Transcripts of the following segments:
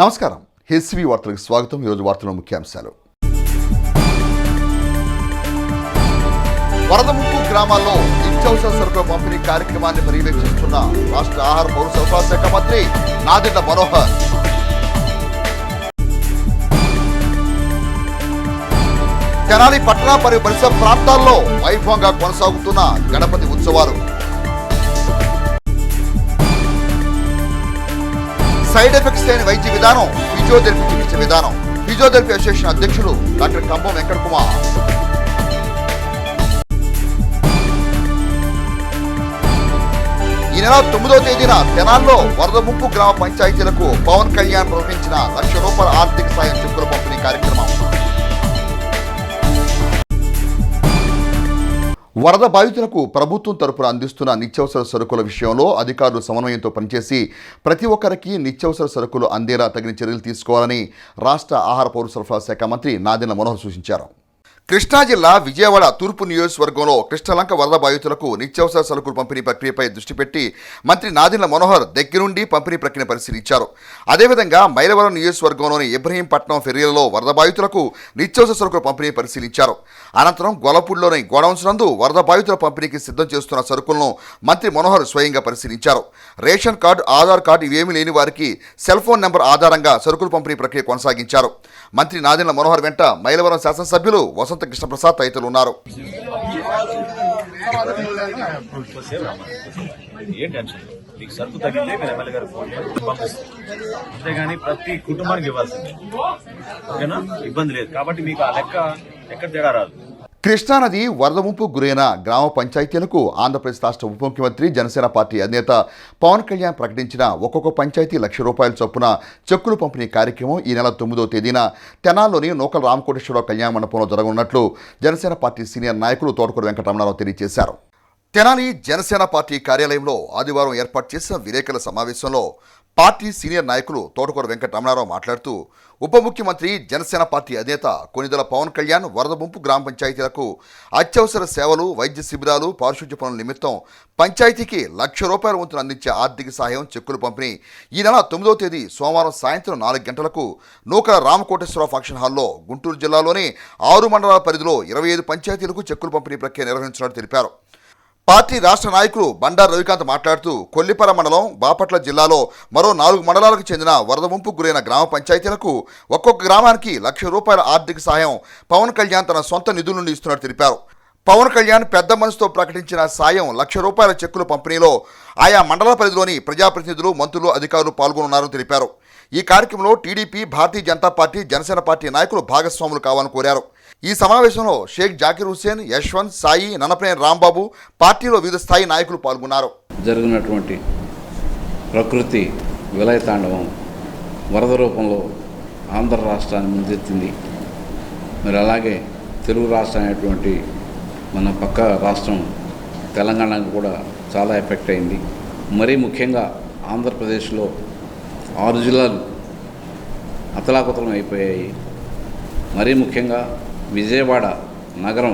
నమస్కారం. హెచ్సివి వార్తలకు స్వాగతం. ఈరోజు వార్తల ముఖ్యాంశాలు. వరద ముప్పు గ్రామాల్లో నిత్యావసర సరుకుల పంపిణీ కార్యక్రమాన్ని పర్యవేక్షిస్తున్న రాష్ట్ర ఆహార పౌర సరఫరా శాఖ మంత్రి నాదెండ్ల మనోహర్. తెనాలి పట్టణ మరియు పరిసర ప్రాంతాల్లో వైభవంగా కొనసాగుతున్న గణపతి ఉత్సవాలు. సైడ్ ఎఫెక్ట్స్ లేని వైద్య విధానం ఫిజియోథెరపీ చికిత్స విధానం. ఫిజియోథెరపీ అసోసియేషన్ అధ్యక్షులు డాక్టర్ కంబం వెంకట కుమార్. ఈ నెల 9వ తేదీన తెనాల్లో వరద ముప్పు గ్రామ పంచాయతీలకు పవన్ కళ్యాణ్ ప్రకటించిన ₹1,00,000 ఆర్థిక సాయం చెక్కుల పంపిణీ కార్యక్రమం. వరద బాధితులకు ప్రభుత్వం తరపున అందిస్తున్న నిత్యావసర సరుకుల విషయంలో అధికారులు సమన్వయంతో పనిచేసి ప్రతి ఒక్కరికి నిత్యావసర సరుకులు అందేలా తగిన చర్యలు తీసుకోవాలని రాష్ట్ర ఆహార పౌర సరఫరా శాఖ మంత్రి నాదెండ్ల మనోహర్ సూచించారు. కృష్ణా జిల్లా విజయవాడ తూర్పు నియోజకవర్గంలో కృష్ణలంక వరద బాధితులకు నిత్యావసర సరుకులు పంపిణీ ప్రక్రియపై దృష్టి పెట్టి మంత్రి నాదెండ్ల మనోహర్ దగ్గరుండి పంపిణీ ప్రక్రియను పరిశీలించారు. అదేవిధంగా మైలవరం నియోజకవర్గంలోని ఇబ్రహీంపట్నం ఫెర్రీలలో వరద బాధితులకు నిత్యావసర సరుకుల పంపిణీ పరిశీలించారు. అనంతరం గొల్లపూడిలోని గోడౌన్స్ నందు వరద బాధితుల పంపిణీకి సిద్ధం చేస్తున్న సరుకులను మంత్రి మనోహర్ స్వయంగా పరిశీలించారు. రేషన్ కార్డు, ఆధార్ కార్డు ఇవేమీ లేని వారికి సెల్ ఫోన్ నెంబర్ ఆధారంగా సరుకుల పంపిణీ ప్రక్రియ కొనసాగించారు. మంత్రి నాదెండ్ల మనోహర్ వెంట మైలవరం శాసనసభ్యులు వసంత కృష్ణప్రసాద్ తదితరులు ఉన్నారు. సరుకు తగ్గితే మీరు ఎమ్మెల్యే గారు ఫోన్ పంపిస్తారు, అంతేగాని ప్రతి కుటుంబానికి ఇవ్వాల్సిందే. ఓకేనా? ఇబ్బంది లేదు. కాబట్టి మీకు ఆ లెక్క ఎక్కడ తేడా రాదు. కృష్ణానది వరద ముంపు గురైన గ్రామ పంచాయతీలకు ఆంధ్రప్రదేశ్ రాష్ట్ర ఉప ముఖ్యమంత్రి జనసేన పార్టీ అధినేత పవన్ కళ్యాణ్ ప్రకటించిన ఒక్కొక్క పంచాయతీ ₹1,00,000 చొప్పున చెక్కులు పంపిణీ కార్యక్రమం ఈ నెల 9వ తేదీన తెనాల్లోని నూకల రామకోటేశ్వరరావు కళ్యాణ మండపంలో జరగనున్నట్లు జనసేన పార్టీ సీనియర్ నాయకులు తోటకూర వెంకటరమణారావు తెలియజేశారు. తెనాలి జనసేన పార్టీ కార్యాలయంలో ఆదివారం ఏర్పాటు చేసిన విలేకరుల సమావేశంలో పార్టీ సీనియర్ నాయకులు తోటకూర వెంకటరమణారావు మాట్లాడుతూ ఉప ముఖ్యమంత్రి జనసేన పార్టీ అధినేత కొనిదెల పవన్ కళ్యాణ్ వరద ముంపు గ్రామ పంచాయతీలకు అత్యవసర సేవలు, వైద్య శిబిరాలు, పారిశుద్ధ్య పనుల నిమిత్తం పంచాయతీకి ₹1,00,000 వంతున అందించే ఆర్థిక సహాయం చెక్కులు పంపిణీ ఈ నెల 9వ తేదీ సోమవారం సాయంత్రం 4 గంటలకు నూకల రామకోటేశ్వరరావు ఫంక్షన్ హాల్లో గుంటూరు జిల్లాలోని 6 మండలాల పరిధిలో 25 పంచాయతీలకు చెక్కులు పంపిణీ ప్రక్రియ నిర్వహించినట్టు తెలిపారు. పార్టీ రాష్ట్ర నాయకులు బండారు రవికాంత్ మాట్లాడుతూ కొల్లిపర మండలం, బాపట్ల జిల్లాలో మరో 4 మండలాలకు చెందిన వరద ముంపుకు గురైన గ్రామ పంచాయతీలకు ఒక్కొక్క గ్రామానికి ₹1,00,000 ఆర్థిక సహాయం పవన్ కళ్యాణ్ తన సొంత నిధుల నుండి ఇస్తున్నట్టు తెలిపారు. పవన్ కళ్యాణ్ పెద్ద మనసుతో ప్రకటించిన సాయం ₹1,00,000 చెక్కుల పంపిణీలో ఆయా మండల పరిధిలోని ప్రజాప్రతినిధులు, మంత్రులు, అధికారులు పాల్గొన్నారని తెలిపారు. ఈ కార్యక్రమంలో TDP, Bharatiya Janata party, Janasena party నాయకులు భాగస్వాములు కావాలని కోరారు. ఈ సమావేశంలో షేక్ జాకీర్ హుస్సేన్, యశ్వంత్, సాయి, నన్నపనేని రాంబాబు, పార్టీలో వివిధ స్థాయి నాయకులు పాల్గొన్నారు. జరిగినటువంటి ప్రకృతి విలయతాండవం వరద రూపంలో ఆంధ్ర రాష్ట్రాన్ని ముందెత్తింది. మరి అలాగే తెలుగు రాష్ట్రం అయినటువంటి మన పక్క రాష్ట్రం తెలంగాణకు కూడా చాలా ఎఫెక్ట్ అయింది. మరీ ముఖ్యంగా ఆంధ్రప్రదేశ్లో 6 జిల్లాలు అతలాకుతలం అయిపోయాయి. మరీ ముఖ్యంగా విజయవాడ నగరం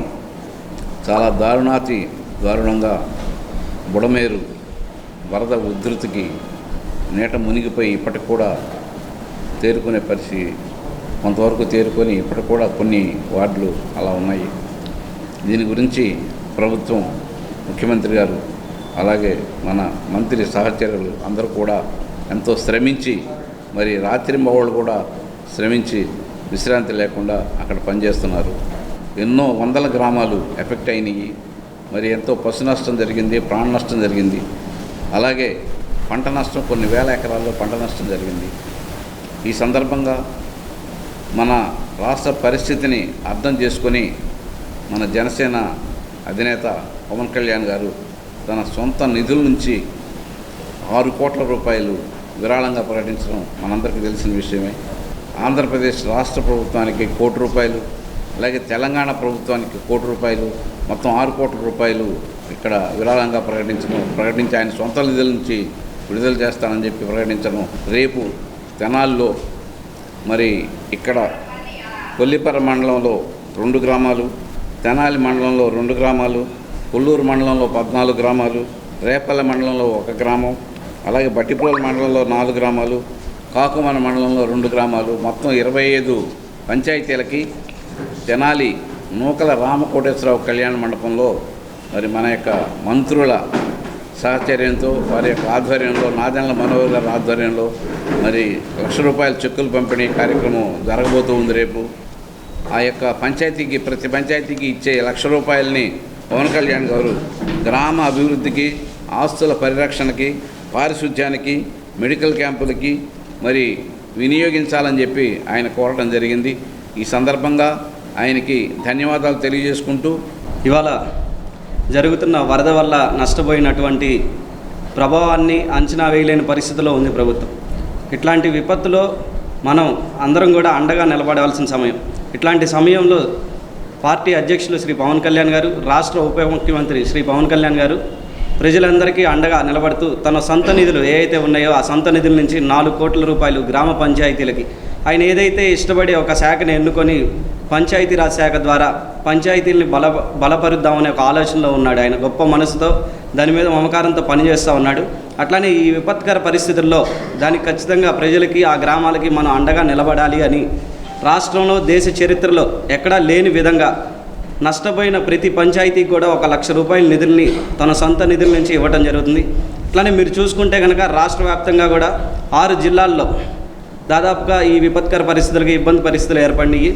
చాలా దారుణంగా బుడమేరు వరద ఉధృతికి నీట మునిగిపోయి ఇప్పటికి కూడా తేరుకునే పరిస్థితి, కొంతవరకు తేరుకొని ఇప్పటికి కూడా కొన్ని వార్డులు అలా ఉన్నాయి. దీని గురించి ప్రభుత్వం, ముఖ్యమంత్రి గారు, అలాగే మన మంత్రి సహచరులు అందరూ కూడా ఎంతో శ్రమించి, మరి రాత్రింబవళ్ళు కూడా శ్రమించి విశ్రాంతి లేకుండా అక్కడ పనిచేస్తున్నారు. ఎన్నో వందల గ్రామాలు ఎఫెక్ట్ అయినాయి. మరి ఎంతో పశు నష్టం జరిగింది, ప్రాణ నష్టం జరిగింది. అలాగే పంట నష్టం, కొన్ని వేల ఎకరాల్లో పంట నష్టం జరిగింది. ఈ సందర్భంగా మన రాష్ట్ర పరిస్థితిని అర్థం చేసుకొని మన జనసేన అధినేత పవన్ కళ్యాణ్ గారు తన సొంత నిధుల నుంచి ₹6 కోట్ల విరాళంగా ప్రకటించడం మనందరికీ తెలిసిన విషయమే. ఆంధ్రప్రదేశ్ రాష్ట్ర ప్రభుత్వానికి ₹1 కోటి, అలాగే తెలంగాణ ప్రభుత్వానికి ₹1 కోటి, మొత్తం ₹6 కోట్ల ఇక్కడ విరాళంగా ప్రకటించి ఆయన సొంత నిధుల నుంచి విడుదల చేస్తానని చెప్పి ప్రకటించడం. రేపు తెనాల్లో, మరి ఇక్కడ కొల్లిపర మండలంలో 2 గ్రామాలు, తెనాలి మండలంలో 2 గ్రామాలు, కొల్లూరు మండలంలో 14 గ్రామాలు, రేపల్లె మండలంలో 1 గ్రామం, అలాగే బట్టిప్రోలు మండలంలో 4 గ్రామాలు, కాకుమన మండలంలో 2 గ్రామాలు, మొత్తం 25 పంచాయతీలకి తెనాలి నూకల రామకోటేశ్వరరావు కళ్యాణ మండపంలో మరి మన యొక్క మంత్రుల సహచర్యంతో, వారి యొక్క ఆధ్వర్యంలో, నాదెండ్ల మనోహర్ గారి ఆధ్వర్యంలో మరి ₹1,00,000 చెక్కులు పంపిణీ కార్యక్రమం జరగబోతూ ఉంది రేపు. ఆ యొక్క పంచాయతీకి, ప్రతి పంచాయతీకి ఇచ్చే ₹1,00,000ని పవన్ కళ్యాణ్ గారు గ్రామ అభివృద్ధికి, ఆస్తుల పరిరక్షణకి, పారిశుధ్యానికి, మెడికల్ క్యాంపులకి మరి వినియోగించాలని చెప్పి ఆయన కోరడం జరిగింది. ఈ సందర్భంగా ఆయనకి ధన్యవాదాలు తెలియజేసుకుంటూ, ఇవాళ జరుగుతున్న వరద వల్ల నష్టపోయినటువంటి ప్రభావాన్ని అంచనా వేయలేని పరిస్థితిలో ఉంది ప్రభుత్వం. ఇట్లాంటి విపత్తులో మనం అందరం కూడా అండగా నిలబడవలసిన సమయం. ఇట్లాంటి సమయంలో పార్టీ అధ్యక్షులు శ్రీ పవన్ కళ్యాణ్ గారు, రాష్ట్ర ఉప ముఖ్యమంత్రి శ్రీ పవన్ కళ్యాణ్ గారు ప్రజలందరికీ అండగా నిలబడుతూ తన సొంత నిధులు ఏవైతే ఉన్నాయో ఆ సొంత నిధుల నుంచి ₹4 కోట్ల గ్రామ పంచాయతీలకి ఆయన ఏదైతే ఇష్టపడి ఒక శాఖను ఎన్నుకొని పంచాయతీరాజ్ శాఖ ద్వారా పంచాయతీల్ని బలపరుద్దామనే ఒక ఆలోచనలో ఉన్నాడు. ఆయన గొప్ప మనసుతో దాని మీద మమకారంతో పనిచేస్తూ ఉన్నాడు. అట్లానే ఈ విపత్కర పరిస్థితుల్లో దానికి ఖచ్చితంగా ప్రజలకి, ఆ గ్రామాలకి మనం అండగా నిలబడాలి అని రాష్ట్రంలో, దేశ చరిత్రలో ఎక్కడా లేని విధంగా నష్టపోయిన ప్రతి పంచాయతీకి కూడా ₹1,00,000 నిధుల్ని తన సొంత నిధుల నుంచి ఇవ్వడం జరుగుతుంది. అట్లానే మీరు చూసుకుంటే కనుక రాష్ట్ర వ్యాప్తంగా కూడా 6 జిల్లాల్లో దాదాపుగా ఈ విపత్కర పరిస్థితులకి ఇబ్బంది పరిస్థితులు ఏర్పడినాయి.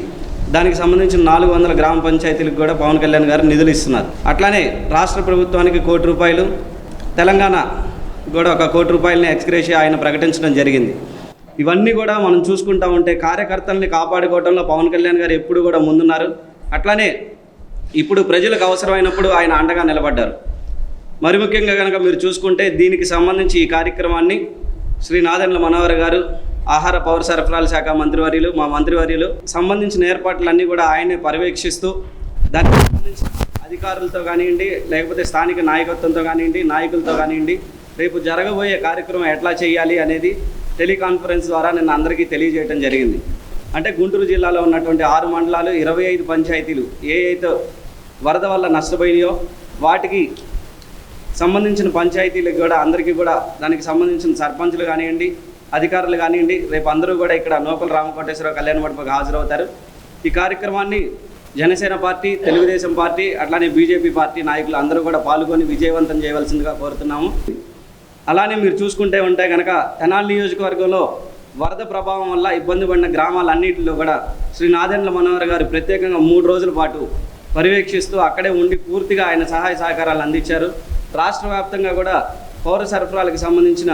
దానికి సంబంధించిన 400 గ్రామ పంచాయతీలకు కూడా పవన్ కళ్యాణ్ గారు నిధులు ఇస్తున్నారు. అట్లానే రాష్ట్ర ప్రభుత్వానికి ₹1,00,00,000, తెలంగాణ కూడా ₹1,00,00,000 ఎక్స్గ్రేషియా ఆయన ప్రకటించడం జరిగింది. ఇవన్నీ కూడా మనం చూసుకుంటా ఉంటే కార్యకర్తల్ని కాపాడుకోవడంలో పవన్ కళ్యాణ్ గారు ఎప్పుడు కూడా ముందున్నారు. అట్లానే ఇప్పుడు ప్రజలకు అవసరమైనప్పుడు ఆయన అండగా నిలబడ్డారు. మరి ముఖ్యంగా కనుక మీరు చూసుకుంటే దీనికి సంబంధించి ఈ కార్యక్రమాన్ని శ్రీ నాదెండ్ల మనోహర్ గారు, ఆహార పౌర సరఫరాల శాఖ మంత్రివర్యులు, మా మంత్రివర్యులు సంబంధించిన ఏర్పాట్లన్నీ కూడా ఆయనే పర్యవేక్షిస్తూ దానికి సంబంధించిన అధికారులతో కానివ్వండి, లేకపోతే స్థానిక నాయకత్వంతో కానివ్వండి, నాయకులతో కానివ్వండి, రేపు జరగబోయే కార్యక్రమం ఎట్లా చేయాలి అనేది టెలికాన్ఫరెన్స్ ద్వారా నిన్న అందరికీ తెలియజేయడం జరిగింది. అంటే గుంటూరు జిల్లాలో ఉన్నటువంటి 6 మండలాలు, 25 పంచాయతీలు ఏ అయితే వరద వల్ల నష్టపోయినాయో వాటికి సంబంధించిన పంచాయతీలకు కూడా అందరికీ కూడా దానికి సంబంధించిన సర్పంచులు కానివ్వండి, అధికారులు కానివ్వండి, రేపు అందరూ కూడా ఇక్కడ నూకల రామకోటేశ్వరరావు కళ్యాణ మండపంకి హాజరవుతారు. ఈ కార్యక్రమాన్ని జనసేన పార్టీ, తెలుగుదేశం పార్టీ, అట్లానే బీజేపీ పార్టీ నాయకులు అందరూ కూడా పాల్గొని విజయవంతం చేయవలసిందిగా కోరుతున్నాము. అలానే మీరు చూసుకుంటే ఉంటే కనుక తెనాలి నియోజకవర్గంలో వరద ప్రభావం వల్ల ఇబ్బంది పడిన గ్రామాలన్నింటిలో కూడా శ్రీ నాదెండ్ల మనోహర్ గారు ప్రత్యేకంగా 3 రోజుల పాటు పర్యవేక్షిస్తూ అక్కడే ఉండి పూర్తిగా ఆయన సహాయ సహకారాలు అందించారు. రాష్ట్ర వ్యాప్తంగా కూడా పౌర సరఫరాలకు సంబంధించిన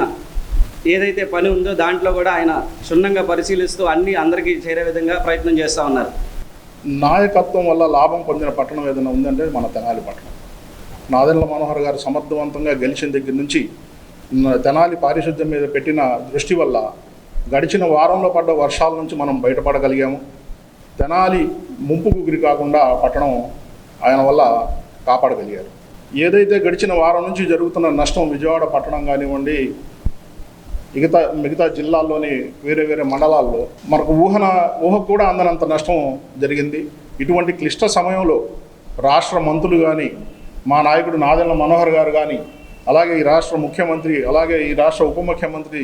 ఏదైతే పని ఉందో దాంట్లో కూడా ఆయన క్షుణ్ణంగా పరిశీలిస్తూ అన్నీ అందరికీ చేరే విధంగా ప్రయత్నం చేస్తూ ఉన్నారు. నాయకత్వం వల్ల లాభం పొందిన పట్టణం ఏదైనా ఉందంటే మన తెనాలి పట్టణం. నాదెండ్ల మనోహర్ గారు సమర్థవంతంగా గెలిచిన దగ్గర నుంచి తెనాలి పారిశుద్ధ్యం మీద పెట్టిన దృష్టి వల్ల గడిచిన వారంలో పడ్డ వర్షాల నుంచి మనం బయటపడగలిగాము. తెనాలి ముంపుకు గురి కాకుండా పట్టణం ఆయన వల్ల కాపాడగలిగారు. ఏదైతే గడిచిన వారం నుంచి జరుగుతున్న నష్టం విజయవాడ పట్టణం కానివ్వండి, మిగతా జిల్లాల్లోని వేరే వేరే మండలాల్లో మనకు ఊహకు కూడా అందనంత నష్టం జరిగింది. ఇటువంటి క్లిష్ట సమయంలో రాష్ట్ర మంత్రులు కానీ, మా నాయకుడు నాదెండ్ల మనోహర్ గారు కానీ, అలాగే ఈ రాష్ట్ర ముఖ్యమంత్రి, అలాగే ఈ రాష్ట్ర ఉప ముఖ్యమంత్రి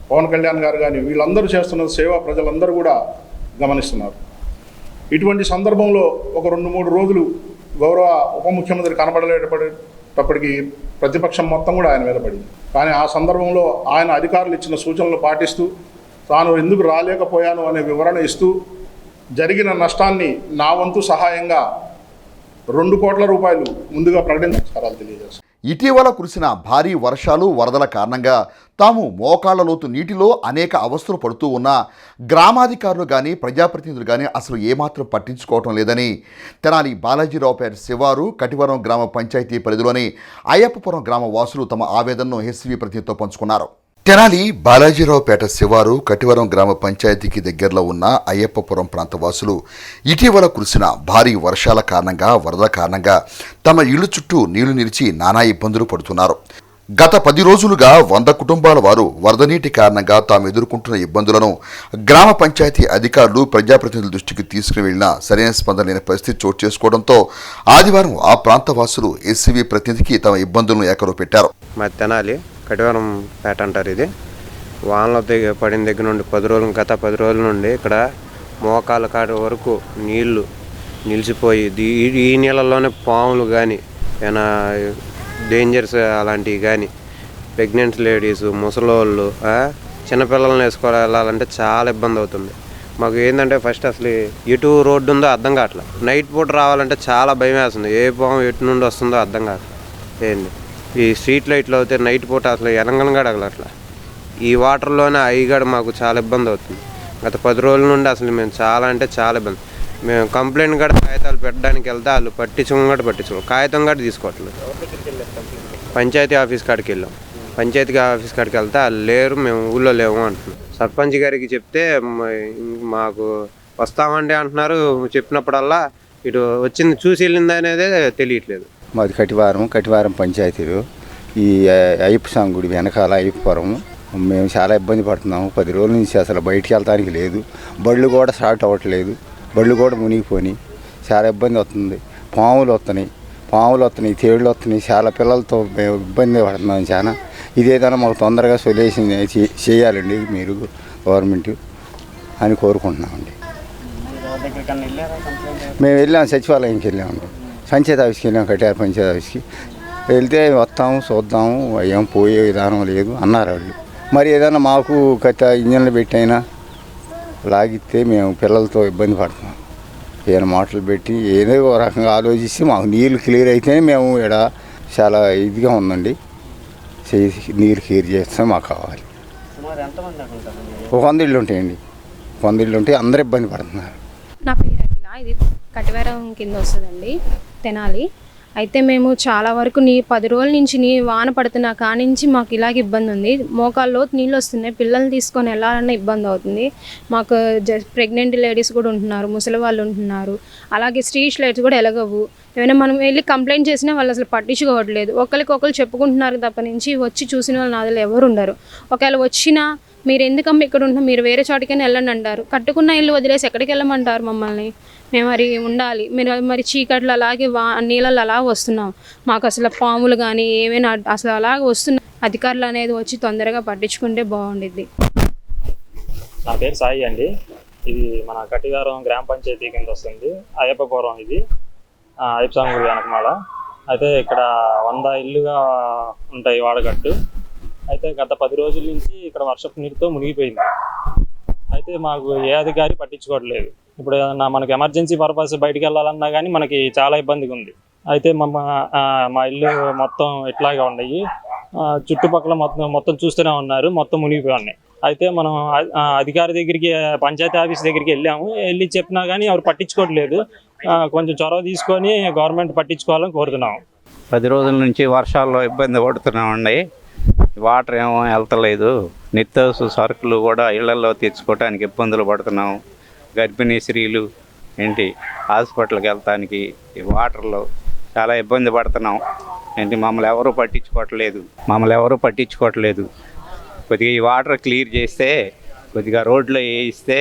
పవన్ కళ్యాణ్ గారు కానీ వీళ్ళందరూ చేస్తున్న సేవ ప్రజలందరూ కూడా గమనిస్తున్నారు. ఇటువంటి సందర్భంలో ఒక 2-3 రోజులు గౌరవ ఉప ముఖ్యమంత్రి కనబడలేటప్పటికీ ప్రతిపక్షం మొత్తం కూడా ఆయన మీద పడింది. కానీ ఆ సందర్భంలో ఆయన అధికారులు ఇచ్చిన సూచనలు పాటిస్తూ తాను ఎందుకు రాలేకపోయాను అనే వివరణ ఇస్తూ జరిగిన నష్టాన్ని నా వంతు సహాయంగా ₹2 కోట్ల ముందుగా ప్రకటించాలని తెలియజేస్తాను. ఇటీవల కురిసిన భారీ వర్షాలు, వరదల కారణంగా తాము మోకాళ్ల లోతు నీటిలో అనేక అవస్థలు పడుతూ ఉన్న గ్రామాధికారులు కానీ, ప్రజాప్రతినిధులు కానీ అసలు ఏమాత్రం పట్టించుకోవటం లేదని తెనాలి బాలాజీరావుపేట శివారు, కటివరం గ్రామ పంచాయతీ పరిధిలోని అయ్యప్పపురం గ్రామ వాసులు తమ ఆవేదనను ఎస్వీ ప్రతినిధితో పంచుకున్నారు. తెనాలి బాలాజీరావుపేట శివారు, కటివరం గ్రామ పంచాయతీకి దగ్గరలో ఉన్న అయ్యప్పపురం ప్రాంత వాసులు ఇటీవల కురిసిన భారీ వర్షాల కారణంగా, వరద కారణంగా తమ ఇళ్ల చుట్టూ నీళ్లు నిలిచి నానా ఇబ్బందులు పడుతున్నారు. గత 10 రోజులుగా 100 కుటుంబాల వారు వరద నీటి కారణంగా తాము ఎదుర్కొంటున్న ఇబ్బందులను గ్రామ పంచాయతీ అధికారులు, ప్రజాప్రతినిధుల దృష్టికి తీసుకుని వెళ్లినా సరైన స్పందన లేని పరిస్థితి చోటు చేసుకోవడంతో ఆదివారం ఆ ప్రాంత వాసులు ఎస్సీవీ ప్రతినిధికి తమ ఇబ్బందులను ఏకరవు పెట్టారు. మా తెనాలి కటివరం పేట అంటారు. ఇది వానలో పడిన దగ్గర నుండి గత 10 రోజుల నుండి ఇక్కడ మోకాల కాడ వరకు నీళ్లు నిలిచిపోయి ఈ నీళ్ళల్లోనే పాములు కానీ ఏమైనా డేంజర్స్ అలాంటివి కానీ ప్రెగ్నెంట్ లేడీస్ ముసలోళ్ళు చిన్నపిల్లల్ని వేసుకొని వెళ్ళాలంటే చాలా ఇబ్బంది అవుతుంది. మాకు ఏంటంటే ఫస్ట్ అసలు ఎటు రోడ్డు ఉందో అర్థం కావట్లే. నైట్ పూట రావాలంటే చాలా భయం వేస్తుంది. ఏ పాము ఎటు నుండి వస్తుందో అర్థం కావట్లేదు. ఏంది ఈ స్ట్రీట్ లైట్లు అయితే నైట్ పూట అసలు ఎనగనగడగలట్లా. ఈ వాటర్లోనే అయ్యిగడ మాకు చాలా ఇబ్బంది అవుతుంది. గత 10 రోజుల నుండి అసలు మేము చాలా అంటే చాలా ఇబ్బంది. మేము కంప్లైంట్ కూడా కాగితాలు పెట్టడానికి వెళ్తే వాళ్ళు పట్టించుకోవాలి. కాగితం కూడా తీసుకోవట్లేదు. పంచాయతీ ఆఫీస్ కాడికి వెళ్ళాం. పంచాయతీ ఆఫీస్ కాడికి వెళ్తే వాళ్ళు లేరు, మేము ఊళ్ళో లేవు అంటున్నాం. సర్పంచ్ గారికి చెప్తే మాకు వస్తామండి అంటున్నారు. చెప్పినప్పుడల్లా ఇటు వచ్చింది చూసి వెళ్ళింది అనేది తెలియట్లేదు. మాది కటివారం పంచాయతీలు ఈ అయ్యప్ప స్వామి గుడి వెనకాల అయ్యప్పపురం. మేము చాలా ఇబ్బంది పడుతున్నాము. 10 రోజుల నుంచి అసలు బయటికి వెళ్ళడానికి లేదు. బళ్ళు కూడా స్టార్ట్ అవ్వట్లేదు. బళ్ళు కూడా మునిగిపోయి చాలా ఇబ్బంది అవుతుంది. పాములు వస్తున్నాయి, తేళ్ళు వస్తున్నాయి. చాలా పిల్లలతో మేము ఇబ్బంది పడుతున్నాం చాలా. ఇదేదైనా మాకు తొందరగా సొల్యూషన్ చేయాలండి మీరు గవర్నమెంట్ అని కోరుకుంటున్నామండి. మేము వెళ్ళాము, సచివాలయంకి వెళ్ళామండి, పంచాయతీ ఆఫీస్కి వెళ్ళాము. కటియార పంచాయతీ ఆఫీస్కి వెళ్తే వస్తాము చూద్దాము ఏం పోయే విధానం లేదు అన్నారు వాళ్ళు. మరి ఏదైనా మాకు ఇంజన్లు పెట్టైనా లాగిస్తే మేము పిల్లలతో ఇబ్బంది పడుతున్నాం. ఏదైనా మాటలు పెట్టి ఏదో ఒక రకంగా ఆలోచిస్తే మాకు నీళ్ళు క్లియర్ అయితేనే మేము ఇక్కడ చాలా ఇదిగా ఉందండి. నీరు క్లియర్ చేస్తే మాకు కావాలి. ఒక 100 ఇళ్ళు ఉంటాయండి. 100 ఇళ్ళు ఉంటే అందరూ ఇబ్బంది పడుతున్నారు. నా పేరు అఖిల. ఇది కటివారం కింద వస్తుందండి, తెనాలి. అయితే మేము చాలా వరకు 10 రోజుల నుంచి వాన పడుతున్నా కానించి మాకు ఇలాగ ఇబ్బంది ఉంది. మోకాల్లో నీళ్ళు వస్తున్నాయి. పిల్లల్ని తీసుకొని వెళ్ళాలన్న ఇబ్బంది అవుతుంది మాకు. ప్రెగ్నెంట్ లేడీస్ కూడా ఉంటున్నారు, ముసలి వాళ్ళు ఉంటున్నారు. అలాగే స్ట్రీట్ లైట్స్ కూడా ఎలగవు. ఏమైనా మనం వెళ్ళి కంప్లైంట్ చేసినా వాళ్ళు అసలు పట్టించుకోవట్లేదు. ఒకరికొకరు చెప్పుకుంటున్నారు తప్ప నుంచి వచ్చి చూసిన వాళ్ళు నాదులు ఎవరు ఉండరు. ఒకవేళ వచ్చినా మీరు ఎందుకమ్మ ఇక్కడ ఉంటున్నాం, మీరు వేరే చోటికైనా వెళ్ళండి అంటారు. కట్టుకున్న ఇల్లు వదిలేసి ఎక్కడికి వెళ్ళమంటారు మమ్మల్ని? మేము మరి ఉండాలి. మీరు మరి చీకట్లు అలాగే నీళ్ళల్లో అలా వస్తున్నాం. మాకు అసలు పాములు కానీ ఏమైనా అసలు అలాగ వస్తున్నాయి. అధికారులు అనేది వచ్చి తొందరగా పట్టించుకుంటే బాగుండిద్ది. నా పేరు సాయి అండి. ఇది మన కటివారం గ్రామ పంచాయతీ కింద వస్తుంది. అయ్యప్పపురం ఇది అయ్యప్ప స్వామి గుడి వెనకమాల. అయితే ఇక్కడ 100 ఇల్లుగా ఉంటాయి వాడగట్టు. అయితే గత 10 రోజుల నుంచి ఇక్కడ వర్షపు నీరుతో మునిగిపోయింది. అయితే మాకు ఏ అధికారి పట్టించుకోవట్లేదు. ఇప్పుడు ఏదన్నా మనకి ఎమర్జెన్సీ పర్పస్ బయటికి వెళ్ళాలన్నా కానీ మనకి చాలా ఇబ్బందిగా ఉంది. అయితే మా ఇల్లు మొత్తం ఇట్లాగే ఉన్నాయి. చుట్టుపక్కల మొత్తం చూస్తూనే ఉన్నారు, మొత్తం మునిగిపోయి ఉన్నాయి. అయితే మనం అధికారి దగ్గరికి, పంచాయతీ ఆఫీస్ దగ్గరికి వెళ్ళి చెప్పినా కానీ ఎవరు పట్టించుకోవట్లేదు. కొంచెం చొరవ తీసుకొని గవర్నమెంట్ పట్టించుకోవాలని కోరుతున్నాము. 10 రోజుల నుంచి వర్షాల్లో ఇబ్బంది పడుతున్నామండి. వాటర్ ఏమో వెళ్తలేదు. నిత్యావసర సరుకులు కూడా ఇళ్లలో తెచ్చుకోవడానికి ఇబ్బందులు పడుతున్నాము. గర్భిణీ స్త్రీలు హాస్పిటల్కి వెళ్తానికి ఈ వాటర్లో చాలా ఇబ్బంది పడుతున్నాం. మమ్మల్ని ఎవరూ పట్టించుకోవట్లేదు. కొద్దిగా ఈ వాటర్ క్లియర్ చేస్తే, కొద్దిగా రోడ్లో వేయిస్తే,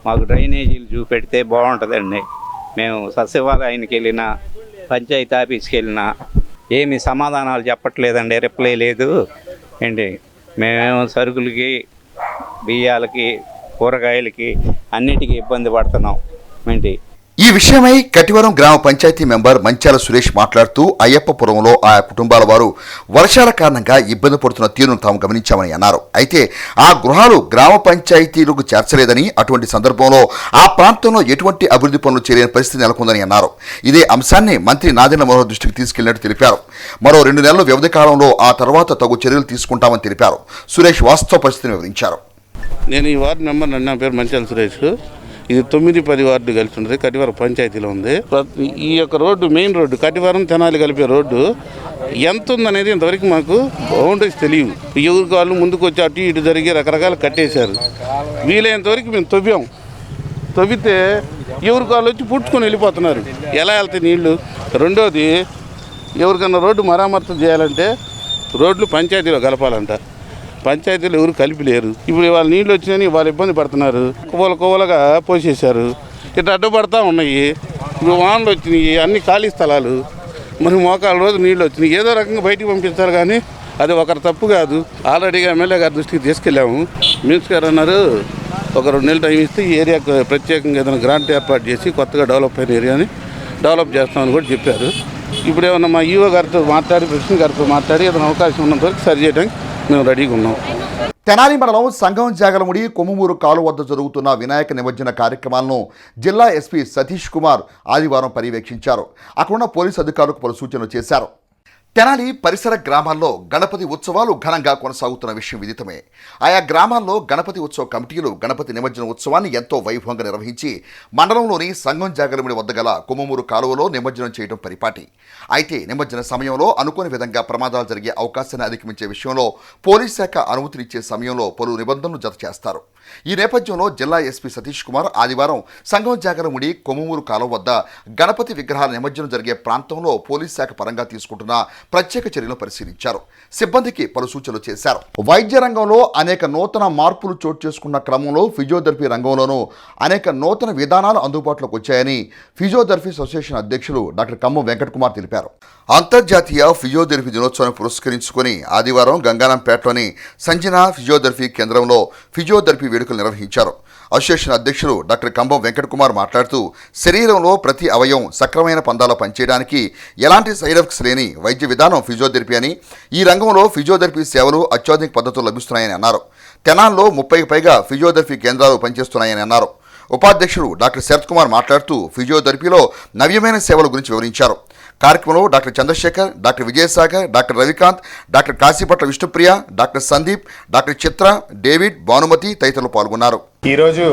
మాకు డ్రైనేజీలు చూపెడితే బాగుంటుందండి. మేము సచివాలయానికి వెళ్ళినా, పంచాయతీ ఆఫీస్కి వెళ్ళినా ఏమి సమాధానాలు చెప్పట్లేదండి. రిప్లై లేదు. మేమేమో సరుకులకి, బియ్యాలకి, కూరగాయలకి అన్నిటికీ ఇబ్బంది పడుతున్నాం. ఈ విషయమై కటివరం గ్రామ పంచాయతీ మెంబర్ మంచాల సురేష్ మాట్లాడుతూ అయ్యప్పపురంలో ఆయా కుటుంబాల వారు వర్షాల కారణంగా ఇబ్బంది పడుతున్న తీరును తాము గమనించామని అన్నారు. అయితే ఆ గృహాలు గ్రామ పంచాయతీలకు చేర్చలేదని, అటువంటి సందర్భంలో ఆ ప్రాంతంలో ఎటువంటి అభివృద్ధి పనులు చేయలేని పరిస్థితి నెలకొందని అన్నారు. ఇదే అంశాన్ని మంత్రి నాదెండ్ల మనోహర్ దృష్టికి తీసుకెళ్లినట్టు తెలిపారు. మరో 2 నెలల వ్యవధి కాలంలో ఆ తర్వాత తగు చర్యలు తీసుకుంటామని తెలిపారు. సురేష్ వాస్తవ పరిస్థితిని వివరించారు. నేను ఈ వార్డు మెంబర్, నా పేరు మంచాల సురేష్. ఇది 9-10 వార్డు కలిసి ఉంటుంది. కటివారం పంచాయతీలో ఉంది. ఈ యొక్క రోడ్డు, మెయిన్ రోడ్డు, కటివారం తెనాలి కలిపే రోడ్డు ఎంత ఉందనేది ఇంతవరకు మాకు బౌండరీస్ తెలియవు. ఎవరికి వాళ్ళు ముందుకు వచ్చి అటు ఇటు జరిగి రకరకాలు కట్టేశారు. వీలైనంతవరకు మేము తవ్వితే ఎవరికి వాళ్ళు వచ్చి పుట్టుకొని వెళ్ళిపోతున్నారు. ఎలా వెళ్తాయి నీళ్లు? రెండోది, ఎవరికన్నా రోడ్డు మరామత్తు చేయాలంటే రోడ్లు పంచాయతీలో కలపాలంట. పంచాయతీలు ఎవరు కలిపి లేరు. ఇప్పుడు వాళ్ళ నీళ్ళు వచ్చినాయని వాళ్ళు ఇబ్బంది పడుతున్నారు. కోవలుగా పోసేశారు. ఇట్లా అడ్డుపడతా ఉన్నాయి. ఇప్పుడు వానలు వచ్చినాయి, అన్ని ఖాళీ స్థలాలు. మరి మోకాల రోజు నీళ్ళు వచ్చినాయి. ఏదో రకంగా బయటికి పంపిస్తారు కానీ అది ఒకరి తప్పు కాదు. ఆల్రెడీగా ఎమ్మెల్యే గారి దృష్టికి తీసుకెళ్ళాము. మినిస్టర్ గారు అన్నారు ఒక 2 నెలలు టైం ఇస్తే ఈ ఏరియాకు ప్రత్యేకంగా ఏదైనా గ్రాంట్ ఏర్పాటు చేసి కొత్తగా డెవలప్ అయిన ఏరియాని డెవలప్ చేస్తామని కూడా చెప్పారు. ఇప్పుడు ఏమన్నా మా ఈఓ గారితో మాట్లాడి ప్రెసిడెంట్ గారితో మాట్లాడి ఏదైనా అవకాశం ఉన్నంత వరకు సరి చేయడానికి మేము రెడీగా ఉన్నాం. తెనాలి మండలం సంగం జాగలముడి కొమ్ముమూరు కాలు వద్ద జరుగుతున్న వినాయక నిమజ్జన కార్యక్రమాలను జిల్లా ఎస్పీ సతీష్ కుమార్ ఆదివారం పర్యవేక్షించారు. అక్కడున్న పోలీసు అధికారులకు పలు సూచనలు చేశారు. తెనాలి పరిసర గ్రామాల్లో గణపతి ఉత్సవాలు ఘనంగా కొనసాగుతున్న విషయం విదితమే. ఆయా గ్రామాల్లో గణపతి ఉత్సవ కమిటీలు గణపతి నిమజ్జన ఉత్సవాన్ని ఎంతో వైభవంగా నిర్వహించి మండలంలోని సంగం జాగలముడి వద్ద గల కొమ్ముమూరు కాలువలో నిమజ్జనం చేయడం పరిపాటి. అయితే నిమజ్జన సమయంలో అనుకోని విధంగా ప్రమాదాలు జరిగే అవకాశాన్ని అధిగమించే విషయంలో పోలీస్ శాఖ అనుమతినిచ్చే సమయంలో పలు నిబంధనలు జత చేస్తారు. ఈ నేపథ్యంలో జిల్లా ఎస్పీ సతీష్ కుమార్ ఆదివారం సంగం జాగలముడి కొమ్ముమూరు కాలువ వద్ద గణపతి విగ్రహాల నిమజ్జనం జరిగే ప్రాంతంలో పోలీస్ శాఖ పరంగా తీసుకుంటున్న ప్రత్యేక చర్యలు పరిశీలించారు. సిబ్బందికి పలు సూచనలు చేశారు. వైద్య రంగంలో అనేక నూతన మార్పులు చోటు చేసుకున్న క్రమంలో ఫిజియోథెరపీ రంగంలోనూ అనేక నూతన విధానాలు అందుబాటులోకి వచ్చాయని ఫిజియోథెరపీ అసోసియేషన్ అధ్యక్షులు డాక్టర్ కమ్మం వెంకటకుమార్ తెలిపారు. అంతర్జాతీయ ఫిజియోథెరపీ దినోత్సవాన్ని పురస్కరించుకుని ఆదివారం గంగానంపేటలోని సంజన ఫిజియోథెరపీ కేంద్రంలో ఫిజియోథెరపీ వేడుకలు నిర్వహించారు. అసోసియేషన్ అధ్యక్షులు డాక్టర్ కంబం వెంకటకుమార్ మాట్లాడుతూ శరీరంలో ప్రతి అవయవం సక్రమైన పందాలో పనిచేయడానికి ఎలాంటి సైడ్ ఎఫెక్ట్స్ లేని వైద్య విధానం ఫిజియోథెరపీ అని, ఈ రంగంలో ఫిజియోథెరపీ సేవలు అత్యాధునిక పద్ధతులు లభిస్తున్నాయని అన్నారు. తెనాల్లో 30కి పైగా ఫిజియోథెరపీ కేంద్రాలు పనిచేస్తున్నాయని అన్నారు. ఉపాధ్యక్షుడు డాక్టర్ శరత్ కుమార్ మాట్లాడుతూ ఫిజియోథెరపీలో నవ్యమైన సేవల గురించి వివరించారు. కార్యక్రమంలో doctor Chandrashekar, doctor Vijayasagar, doctor Ravikanth, doctor Kasipatla Vishnupriya, doctor Sandeep, doctor Chitra, David, Bhanumathi తదితరులు పాల్గొన్నారు. ఈరోజు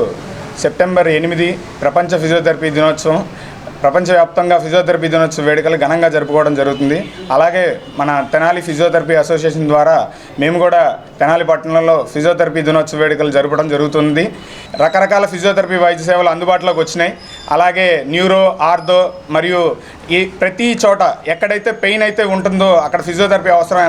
సెప్టెంబర్ 8 ప్రపంచ ఫిజియోథెరపీ దినోత్సవం. ప్రపంచవ్యాప్తంగా ఫిజియోథెరపీ దినోత్సవ వేడుకలు ఘనంగా జరుపుకోవడం జరుగుతుంది. అలాగే మన తెనాలి ఫిజియోథెరపీ అసోసియేషన్ ద్వారా మేము కూడా తెనాలి పట్టణంలో ఫిజియోథెరపీ దినోత్సవ వేడుకలు జరపడం జరుగుతుంది. రకరకాల ఫిజియోథెరపీ వైద్య సేవలు అందుబాటులోకి వచ్చినాయి. అలాగే న్యూరో, ఆర్థో మరియు ఈ ప్రతి చోట ఎక్కడైతే పెయిన్ అయితే ఉంటుందో అక్కడ ఫిజియోథెరపీ అవసరం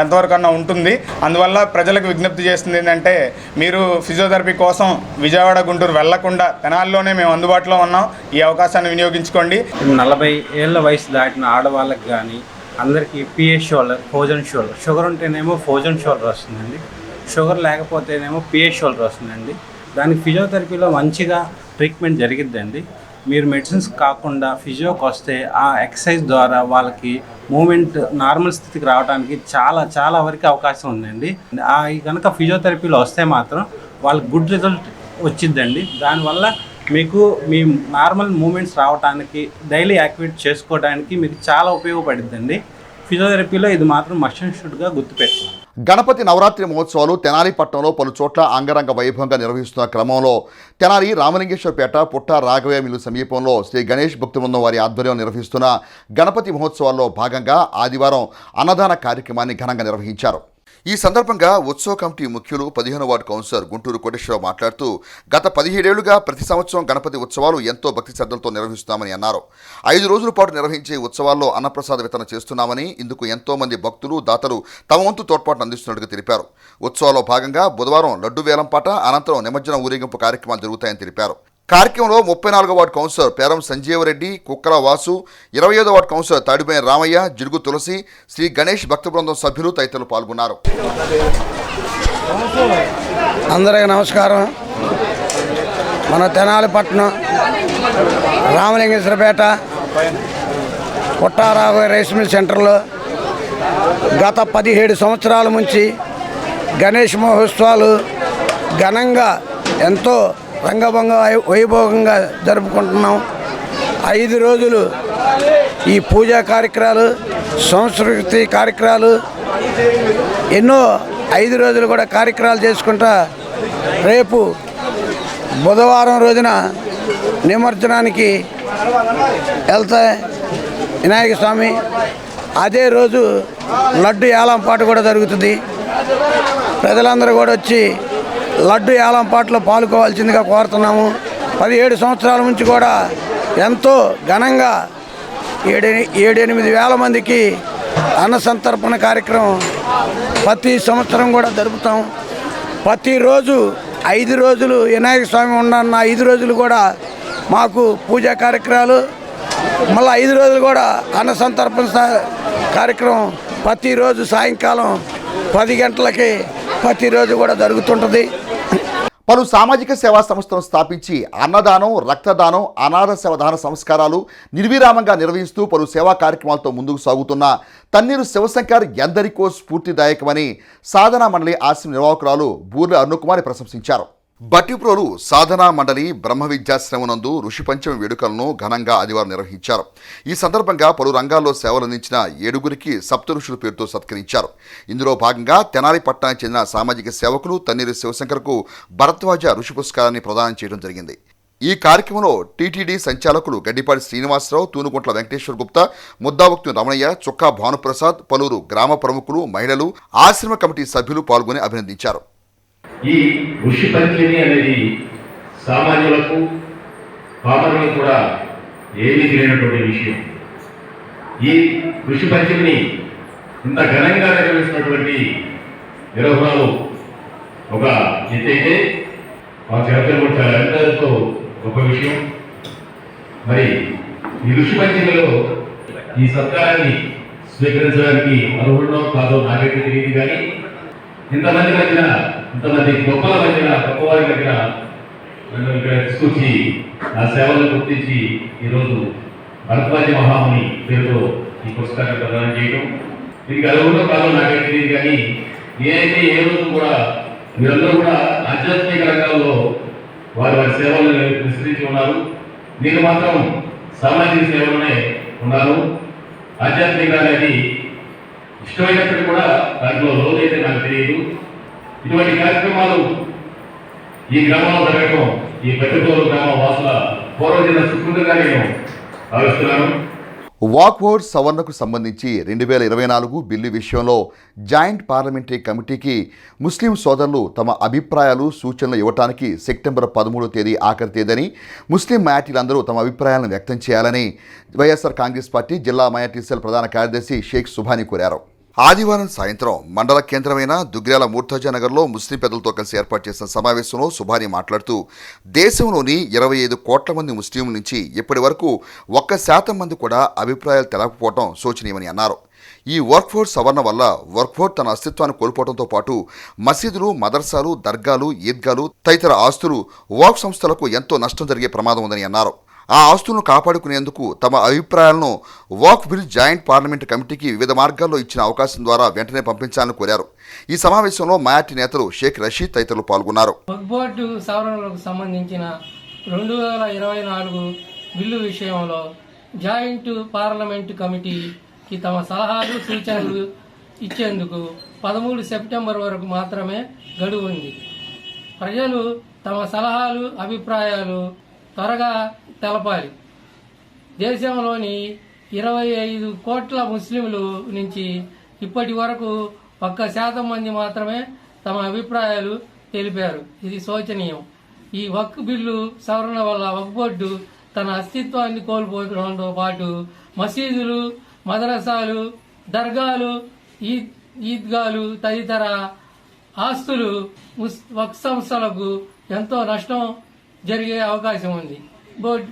ఎంతవరకన్నా ఉంటుంది. అందువల్ల ప్రజలకు విజ్ఞప్తి చేస్తుంది ఏంటంటే మీరు ఫిజియోథెరపీ కోసం విజయవాడ, గుంటూరు వెళ్లకుండా తెనాలిలోనే మేము అందుబాటులో ఉన్నాం. ఈ అవకాశాన్ని వినియోగించుకోండి. 40 ఏళ్ళ వయసు దాటిన ఆడవాళ్ళకి కానీ అందరికీ PS shoulder, frozen shoulder, sugar ఉంటేనేమో ఫోజన్ షోల్డర్ వస్తుందండి, షుగర్ లేకపోతేనేమో పిఎస్ షోల్డర్ వస్తుందండి. దానికి ఫిజియోథెరపీలో మంచిగా ట్రీట్మెంట్ జరిగిద్దండి. మీరు మెడిసిన్స్ కాకుండా ఫిజియోకి వస్తే ఆ ఎక్సర్సైజ్ ద్వారా వాళ్ళకి మూమెంట్ నార్మల్ స్థితికి రావడానికి చాలా వరకు అవకాశం ఉందండి. ఈ కనుక ఫిజియోథెరపీలో వస్తే మాత్రం వాళ్ళకి గుడ్ రిజల్ట్ వచ్చిద్దండి. దానివల్ల మీకు మీ నార్మల్ మూమెంట్స్ రావడానికి, డైలీ యాక్టివేట్ చేసుకోవడానికి మీకు చాలా ఉపయోగపడుతుందండి. ఫిజియోథెరపీలో ఇది మాత్రం మస్ట్ అండ్ షుడ్గా గుర్తుపెట్టుకోండి. గణపతి నవరాత్రి మహోత్సవాలు తెనాలి పట్టణంలో పలు చోట్ల అంగరంగ వైభవంగా నిర్వహిస్తున్న క్రమంలో తెనాలి రామలింగేశ్వరపేట పుట్ట రాఘవయ్య మిల్లు సమీపంలో శ్రీ గణేష్ భక్తి బృందం వారి ఆధ్వర్యంలో నిర్వహిస్తున్న గణపతి మహోత్సవాల్లో భాగంగా ఆదివారం అన్నదాన కార్యక్రమాన్ని ఘనంగా నిర్వహించారు. ఈ సందర్భంగా ఉత్సవ కమిటీ ముఖ్యులు 15వ వార్డు కౌన్సిలర్ గుంటూరు కోటేశ్వరరావు మాట్లాడుతూ గత 17 ఏళ్లుగా ప్రతి సంవత్సరం గణపతి ఉత్సవాలు ఎంతో భక్తి శ్రద్ధలతో నిర్వహిస్తున్నామని అన్నారు. 5 రోజుల పాటు నిర్వహించే ఉత్సవాల్లో అన్నప్రసాద వితరణ చేస్తున్నామని, ఇందుకు ఎంతో మంది భక్తులు, దాతలు తమ వంతు తోడ్పాటును అందిస్తున్నట్టుగా తెలిపారు. ఉత్సవాల్లో భాగంగా బుధవారం లడ్డు వేలంపాట, అనంతరం నిమజ్జన ఊరేగింపు కార్యక్రమాలు జరుగుతాయని తెలిపారు. కార్యక్రమంలో 34వ వార్డు కౌన్సిలర్ పేరం సంజీవరెడ్డి, కుక్కల వాసు, 25వ వార్డు కౌన్సిలర్ తాడిపోయిన రామయ్య, జిడుగు తులసి, శ్రీ గణేష్ భక్త బృందం సభ్యులు తదితరులు పాల్గొన్నారు. అందరికీ నమస్కారం. మన తెనాలి పట్టణం రామలింగేశ్వరపేట పుట్టారాఘవ రైస్ మిల్ సెంటర్లో గత 17 సంవత్సరాల నుంచి గణేష్ మహోత్సవాలు ఘనంగా ఎంతో రంగభంగ వైభవంగా జరుపుకుంటున్నాం. 5 రోజులు ఈ పూజా కార్యక్రమాలు, సంస్కృతి కార్యక్రమాలు ఎన్నో 5 రోజులు కూడా కార్యక్రమాలు చేసుకుంటా రేపు బుధవారం రోజున నిమజ్జనానికి వెళ్తాయి వినాయక స్వామి. అదే రోజు లడ్డు ఏలంపాటు కూడా జరుగుతుంది. ప్రజలందరూ కూడా వచ్చి లడ్డు ఏలంపాట్లో పాల్గొవాల్సిందిగా కోరుతున్నాము. 17 సంవత్సరాల నుంచి కూడా ఎంతో ఘనంగా 7-8 వేల మందికి అన్న సంతర్పణ కార్యక్రమం ప్రతి సంవత్సరం కూడా జరుపుతాం. ప్రతిరోజు 5 రోజులు వినాయక స్వామి ఉన్న 5 రోజులు కూడా మాకు పూజా కార్యక్రమాలు, మళ్ళీ 5 రోజులు కూడా అన్న సంతర్పణ కార్యక్రమం ప్రతిరోజు సాయంకాలం 10 గంటలకి ప్రతిరోజు కూడా జరుగుతుంటుంది. పలు సామాజిక సేవా సంస్థలను స్థాపించి అన్నదానం, రక్తదానం, అనాథ సేవదాన సంస్కారాలు నిర్విరామంగా నిర్వహిస్తూ పలు సేవా కార్యక్రమాలతో ముందుకు సాగుతున్న తన్నీరు శివశంకర్ ఎందరికో స్ఫూర్తిదాయకమని సాధనా మండలి ఆశ్రమ నిర్వాహకురాలు బూర్ల అరుణకుమారి ప్రశంసించారు. బట్టిప్రోలు సాధనా మండలి బ్రహ్మ విద్యాశ్రమనందు ఋషి పంచమి వేడుకలను ఘనంగా ఆదివారం నిర్వహించారు. ఈ సందర్భంగా పలు రంగాల్లో సేవలందించిన 7గురికి సప్త ఋషుల పేరుతో సత్కరించారు. ఇందులో భాగంగా తెనాలి పట్టణానికి చెందిన సామాజిక సేవకులు తన్నీరు శివశంకర్కు భరద్వాజ ఋషి పురస్కారాన్ని ప్రదానం చేయడం జరిగింది. ఈ కార్యక్రమంలో టీటీడీ సంచాలకులు గడ్డిపాటి శ్రీనివాసరావు, తూనుగుంట్ల వెంకటేశ్వర గుప్తా, ముద్దావక్తు రమణయ్య, చొక్కా భానుప్రసాద్, పలువురు గ్రామ ప్రముఖులు, మహిళలు, ఆశ్రమ కమిటీ సభ్యులు పాల్గొని అభినందించారు. ఈ ఋషి పంచమి అనేది సామాన్యులకు పామరులకు కూడా ఏమీ తెలియనటువంటి విషయం. ఈ ఋషి పంచమిని ఇంత ఘనంగా నిర్వహిస్తున్నటువంటి నిర్వహణలు ఒక ఎత్తైతే మా చరిత్ర కూడా చాలా ఎంతో గొప్ప విషయం. మరి ఈ ఋషి పంచమిలో ఈ సత్కారాన్ని స్వీకరించడానికి అర్హుడో కాదో నాకైతే తెలియదు, కానీ ఇంతమంది మధ్యన, ఇంతమంది గొప్పల మధ్యన, గొప్పవారి మధ్యన నన్ను ఇక్కడ తీసుకొచ్చి నా సేవలను గుర్తించి ఈరోజు భరద్వాజ మహాముని పేరుతో ఈ పురస్కారం ప్రదానం చేయడం దీనికి అర్హుడో కాదో నాకైతే తెలియదు, కానీ నేనైతే ఏ రోజు కూడా మీరందరూ కూడా ఆధ్యాత్మిక రంగాల్లో వారి వారి సేవలను విస్తరించి ఉన్నారు. నేను మాత్రం సామాజిక సేవలోనే ఉన్నాను. ఆధ్యాత్మిక అనేది ఇష్టమైనప్పటికీ కూడా దాంట్లో లోనైతే నాకు తెలియదు. ఇటువంటి కార్యక్రమాలు ఈ గ్రామంలో జరగడం ఈ పెద్దతోలు గ్రామ వాసుల పూర్వజన సుకృతిగా నేను భావిస్తున్నాను. వాక్ ఓవర్ సవరణకు సంబంధించి 2024 బిల్లు విషయంలో జాయింట్ పార్లమెంటరీ కమిటీకి ముస్లిం సోదరులు తమ అభిప్రాయాలు, సూచనలు ఇవ్వడానికి సెప్టెంబర్ 13వ తేదీ ఆఖరి తేదీని ముస్లిం మైనారిటీలందరూ తమ అభిప్రాయాలను వ్యక్తం చేయాలని వైఎస్ఆర్ కాంగ్రెస్ పార్టీ జిల్లా మైనారిటీ సెల్ ప్రధాన కార్యదర్శి షేక్ సుభాని కోరారు. ఆదివారం సాయంత్రం మండల కేంద్రమైన దుగ్గ్యాల మూర్తజా నగర్లో ముస్లిం పెద్దలతో కలిసి ఏర్పాటు చేసిన సమావేశంలో సుభాని మాట్లాడుతూ దేశంలోని 25 కోట్ల మంది ముస్లింల నుంచి ఇప్పటి వరకు 1% మంది కూడా అభిప్రాయాలు తెలపకపోవడం శోచనీయమని అన్నారు. ఈ వర్క్ఫోర్స్ సవరణ వల్ల వర్క్ఫోర్స్ తన అస్తిత్వాన్ని కోల్పోవడంతో పాటు మసీదులు, మదర్సాలు, దర్గాలు, ఈద్గాలు తదితర ఆస్తులు వక్ఫ్ సంస్థలకు ఎంతో నష్టం జరిగే ప్రమాదం ఉందని అన్నారు. ఆ ఆస్తులను కాపాడుకునేందుకు తమ అభిప్రాయాలను వక్ఫ్ బిల్ జాయింట్ పార్లమెంటు కమిటీకి వివిధ మార్గాల్లో ఇచ్చిన అవకాశం ద్వారా వెంటనే పంపించాలని కోరారు. ఈ సమావేశంలో మైనారిటీ నేతలు షేక్ రషీద్ తదితరులు పాల్గొన్నారు. వక్ఫ్ బోర్డు సవరణలకు సంబంధించిన 2024 బిల్లు విషయంలో జాయింట్ పార్లమెంటు కమిటీకి తమ సలహాలు, సూచనలు ఇచ్చేందుకు 13 సెప్టెంబర్ వరకు మాత్రమే గడువు ఉంది. ప్రజలు తమ సలహాలు, అభిప్రాయాలు త్వరగా తెలపాలి. దేశంలోని 25 కోట్ల ముస్లింలు నుంచి ఇప్పటి వరకు 1% మంది మాత్రమే తమ అభిప్రాయాలు తెలిపారు. ఇది శోచనీయం. ఈ వక్ఫ్ బిల్లు సవరణ వల్ల వక్ఫ్ బోర్డు తన అస్తిత్వాన్ని కోల్పోవడంతో పాటు మసీదులు, మదరసాలు, దర్గాలు, ఈద్గాలు తదితర ఆస్తులు వక్ఫ్ సంస్థలకు ఎంతో నష్టం జరిగే అవకాశం ఉంది. బోర్డు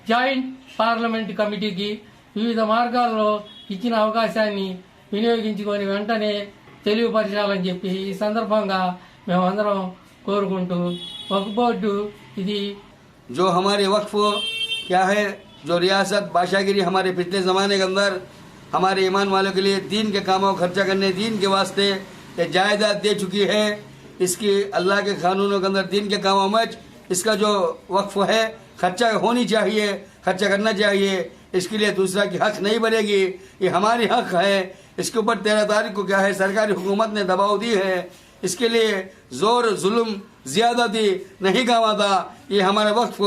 జాయింట్ పార్లమెంట్ కమిటీకి వివిధ మార్గాల్లో ఇచ్చిన అవకాశాన్ని వినియోగించుకొని వెంటనే తెలియపరచాలని చెప్పి ఈ సందర్భంగా మేమందరం కోరుకుంటూ वक्फ बोर्ड जो हमारे वक्फ क्या है, जो रियासत बादशाहगिरी हमारे पिछले ज़माने के अंदर हमारे ईमान वालों के लिए दीन के कामों खर्चा करने, दीन के वास्ते ये जायदाद दे चुकी है, इसकी अल्लाह के कानूनों के अंदर दीन के कामों में इसका जो वक्फ है खर्चा होनी चाहिए, खर्चा करना चाहिए. इसके लिए दूसरा की हक नहीं बनेगी, ये हमारी हक है. इसके ऊपर 13 तारीख को क्या है सरकारी हुकूमत ने दबाव दी है. इसके लिए जोर जुल्म ज़्यादती नहीं काम आता. ये हमारे वक्फ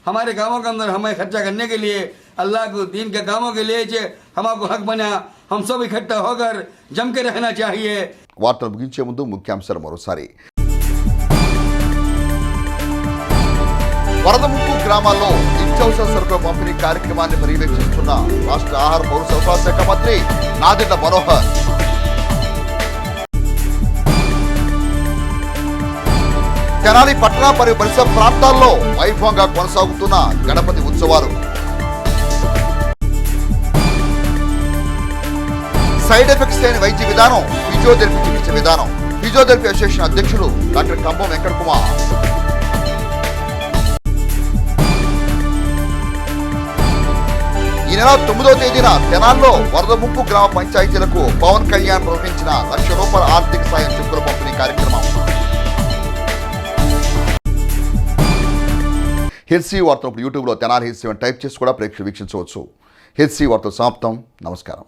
हमारे कामों के अंदर हमें खर्चा करने के लिए, अल्लाह को दीन के कामों के लिए हमारे हक बना. हम सब इकट्ठा होकर जम के रहना चाहिए. వార్తలు ముగించే ముందు ముఖ్యాంశాలు మరోసారి. వరద ముప్పు గ్రామాల్లో నిత్యావసర సరుకుల పంపిణీ కార్యక్రమాన్ని పర్యవేక్షిస్తున్న రాష్ట్ర ఆహార పౌర సరఫరా శాఖ మంత్రి నాదెండ్ల మనోహర్. తెనాలి పట్టణ మరియు పరిసర ప్రాంతాల్లో వైభవంగా కొనసాగుతున్న గణపతి ఉత్సవాలు. సైడ్ ఎఫెక్ట్స్ లేని వైద్య విధానం ఫిజియోథెరపీ చికిత్స విధానం. ఫిజియోథెరపీ అసోసియేషన్ అధ్యక్షులు డాక్టర్ కంబం వెంకట కుమార్. ఈ నెల 9వ తేదీన తెనాల్లో వరద ముంపు గ్రామ పంచాయతీలకు పవన్ కళ్యాణ్ ప్రకటించిన ₹1,00,000 ఆర్థిక సాయం చెక్కుల పంపిణీ కార్యక్రమం. హెచ్సి వార్తలు యూట్యూబ్లో తెనాలి హెచ్సి టైప్ చేసి కూడా ప్రేక్షకులు వీక్షించవచ్చు. హెచ్సి వార్తలు సమాప్తం. నమస్కారం.